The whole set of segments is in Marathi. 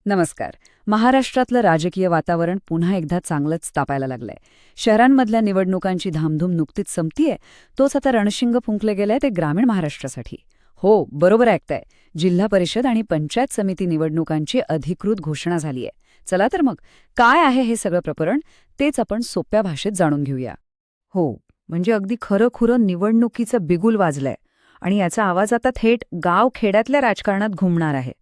नमस्कार. महाराष्ट्रातलं राजकीय वातावरण पुन्हा एकदा चांगलंच तापायला लागलंय. शहरांमधल्या निवडणुकांची धामधूम नुकतीच संपतीये, तोच आता रणशिंग फुंकले गेलंय ते ग्रामीण महाराष्ट्रासाठी. हो, बरोबर ऐकताय. जिल्हा परिषद आणि पंचायत समिती निवडणुकांची अधिकृत घोषणा झालीय. चला तर मग, काय आहे हे सगळं प्रकरण, तेच आपण सोप्या भाषेत जाणून घेऊया. हो, म्हणजे अगदी खरं-खुरं निवडणुकीचं बिगुल वाजलंय आणि याचा आवाज आता थेट गाव-खेड्यातल्या राजकारणात घुमणार आहे.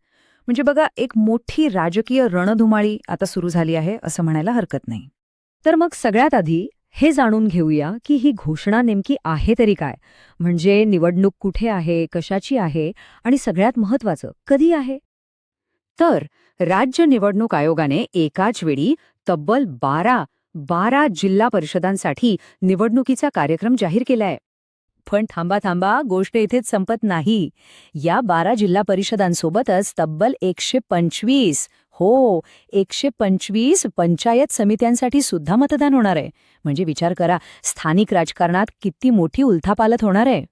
म्हणजे बघा, एक मोठी राजकीय रणधुमाळी आता सुरू झाली आहे असं म्हणायला हरकत नाही. तर मग सगळ्यात आधी हे जाणून घेऊया की ही घोषणा नेमकी आहे तरी काय, म्हणजे निवडणूक कुठे आहे, कशाची आहे आणि सगळ्यात महत्त्वाचं कधी आहे. तर राज्य निवडणूक आयोगाने एकाच वेळी तब्बल 12 जिल्हा परिषदांसाठी निवडणुकीचा कार्यक्रम जाहीर केलाय. पण थांबा, गोष्ट इथेच संपत नाही. या 12 जिल्हा परिषदांसोबतच तब्बल 125 पंचायत समित्यांसाठी सुद्धा मतदान होणार आहे. म्हणजे विचार करा, स्थानिक राजकारणात किती मोठी उलथापालथ होणार आहे.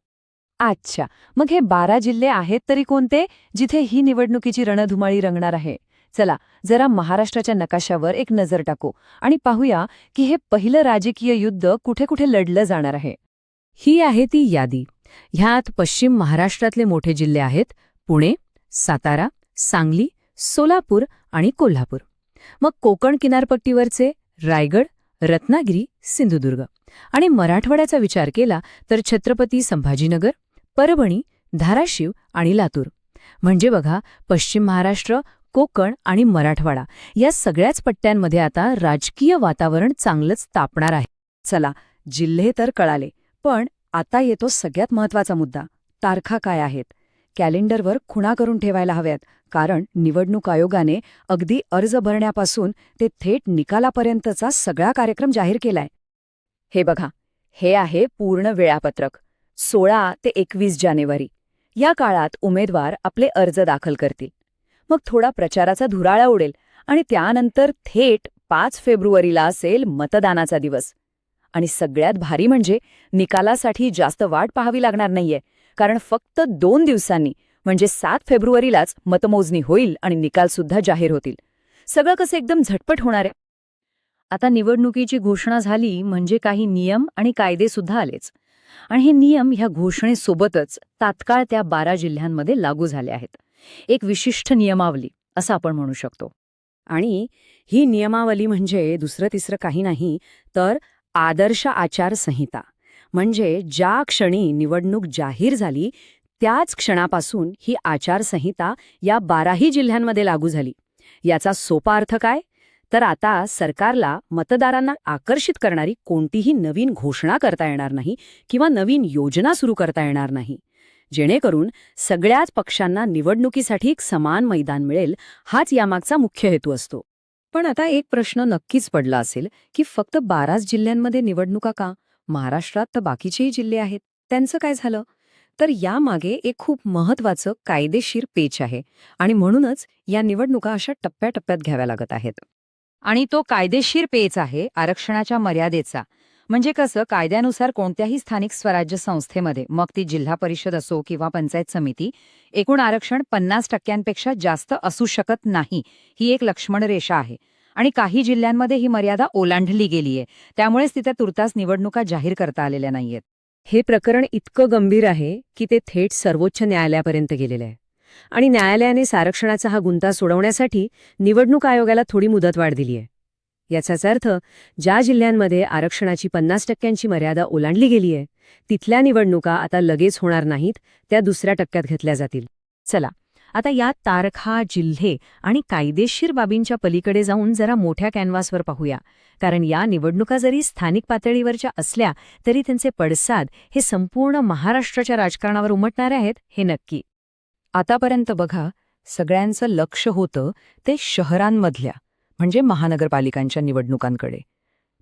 अच्छा, मग हे 12 जिल्हे आहेत तरी कोणते, जिथे ही निवडणुकीची रणधुमाळी रंगणार आहे. चला जरा महाराष्ट्राच्या नकाशावर एक नजर टाकू आणि पाहूया की हे पहिलं राजकीय युद्ध कुठे कुठे लढलं जाणार आहे. ही आहे ती यादी. ह्यात पश्चिम महाराष्ट्रातले मोठे जिल्हे आहेत: पुणे, सातारा, सांगली, सोलापूर आणि कोल्हापूर. मग कोकण किनारपट्टीवरचे रायगड, रत्नागिरी, सिंधुदुर्ग. आणि मराठवाड्याचा विचार केला तर छत्रपती संभाजीनगर, परभणी, धाराशिव आणि लातूर. म्हणजे बघा, पश्चिम महाराष्ट्र, कोकण आणि मराठवाडा या सगळ्याच पट्ट्यांमध्ये आता राजकीय वातावरण चांगलंच तापणार आहे. चला, जिल्हे तर कळाले, पण आता येतो सगळ्यात महत्त्वाचा मुद्दा. तारखा काय आहेत? कॅलेंडरवर खुणा करून ठेवायला हव्यात, कारण निवडणूक आयोगाने अगदी अर्ज भरण्यापासून ते थेट निकालापर्यंतचा सगळा कार्यक्रम जाहीर केलाय. हे बघा, हे आहे पूर्ण वेळापत्रक. 16 ते 21 जानेवारी या काळात उमेदवार आपले अर्ज दाखल करतील. मग थोडा प्रचाराचा धुराळा उडेल आणि त्यानंतर थेट 5 फेब्रुवारीला असेल मतदानाचा दिवस. आणि सगळ्यात भारी म्हणजे निकालासाठी जास्त वाट पाहावी लागणार नाहीये, कारण फक्त 2 दिवसांनी म्हणजे 7 फेब्रुवारीलाच मतमोजणी होईल आणि निकालसुद्धा जाहीर होतील. सगळं कसं एकदम झटपट होणार आहे. आता निवडणुकीची घोषणा झाली म्हणजे काही नियम आणि कायदे सुद्धा आलेच. आणि हे नियम ह्या घोषणेसोबतच तात्काळ त्या 12 जिल्ह्यांमध्ये लागू झाले आहेत. एक विशिष्ट नियमावली असं आपण म्हणू शकतो. आणि ही नियमावली म्हणजे दुसरं तिसरं काही नाही तर आदर्श आचारसंहिता. म्हणजे ज्या क्षणी निवडणूक जाहीर झाली त्याच क्षणापासून ही आचारसंहिता या 12ही जिल्ह्यांमध्ये लागू झाली. याचा सोपा अर्थ काय? तर आता सरकारला मतदारांना आकर्षित करणारी कोणतीही नवीन घोषणा करता येणार नाही किंवा नवीन योजना सुरू करता येणार नाही, जेणेकरून सगळ्याच पक्षांना निवडणुकीसाठी एक समान मैदान मिळेल. हाच यामागचा मुख्य हेतू असतो. पण आता एक प्रश्न नक्कीच पडला असेल की फक्त 12 जिल्ह्यांमध्ये निवडणुका का? महाराष्ट्रात तर बाकीचेही जिल्हे आहेत, त्यांचं काय झालं? तर यामागे एक खूप महत्त्वाचं कायदेशीर पेच आहे आणि म्हणूनच या निवडणुका अशा टप्प्याटप्प्यात घ्याव्या लागत आहेत. आणि तो कायदेशीर पेच आहे आरक्षणाच्या मर्यादेचा. म्हणजे कसं, कायद्यानुसार कोणत्याही स्थानिक स्वराज्य संस्थेमध्ये, मग ती जिल्हा परिषद असो किंवा पंचायत समिती, एकूण आरक्षण 50% जास्त असू शकत नाही. ही एक लक्ष्मण रेषा आहे. आणि काही जिल्ह्यांमध्ये ही मर्यादा ओलांडली गेलीये, त्यामुळेच तिथे तुर्तास निवडणुका जाहीर करता आलेल्या नाहीयेत. हे प्रकरण इतकं गंभीर आहे की ते थेट सर्वोच्च न्यायालयापर्यंत गेलेलं आहे. आणि न्यायालयाने आरक्षणाचा हा गुंता सोडवण्यासाठी निवडणूक आयोगाला थोडी मुदतवाढ दिली आहे. याचाच अर्थ ज्या जिल्ह्यांमध्ये आरक्षणाची 50% मर्यादा ओलांडली गेलीय तिथल्या निवडणुका आता लगेच होणार नाहीत, त्या दुसऱ्या टप्प्यात घेतल्या जातील. चला, आता या तारखा, जिल्हे आणि कायदेशीर बाबींच्या पलीकडे जाऊन जरा मोठ्या कॅनव्हासवर पाहूया. कारण या निवडणुका जरी स्थानिक पातळीवरच्या असल्या तरी त्यांचे पडसाद हे संपूर्ण महाराष्ट्राच्या राजकारणावर उमटणारे आहेत, हे नक्की. आतापर्यंत बघा, सगळ्यांचं लक्ष होतं ते शहरांमधल्या म्हणजे महानगरपालिकांच्या निवडणुकांकडे.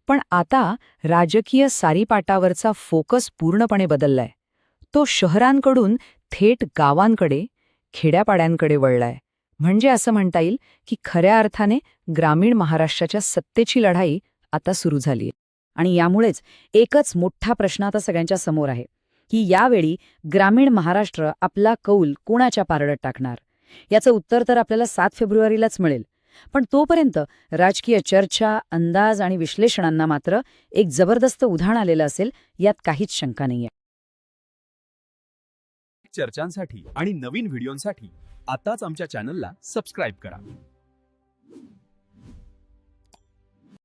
पण आता राजकीय सारीपाटावरचा फोकस पूर्णपणे बदललाय. तो शहरांकडून थेट गावांकडे, खेड्यापाड्यांकडे वळलाय. म्हणजे असं म्हणता येईल की खऱ्या अर्थाने ग्रामीण महाराष्ट्राच्या सत्तेची लढाई आता सुरू झालीय. आणि यामुळेच एकच मोठा प्रश्न आता सगळ्यांच्या समोर आहे की यावेळी ग्रामीण महाराष्ट्र आपला कौल कोणाच्या पारड्यात टाकणार. याचं उत्तर तर आपल्याला 7 फेब्रुवारीलाच मिळेल. पण तोपर्यंत राजकीय चर्चा, अंदाज आणि विश्लेषणांना मात्र एक जबरदस्त उधाण आलेलं असेल यात काहीच शंका नाहीये. चर्चांसाठी आणि नवीन व्हिडिओंसाठी आताच आमच्या चॅनलला सबस्क्राईब करा.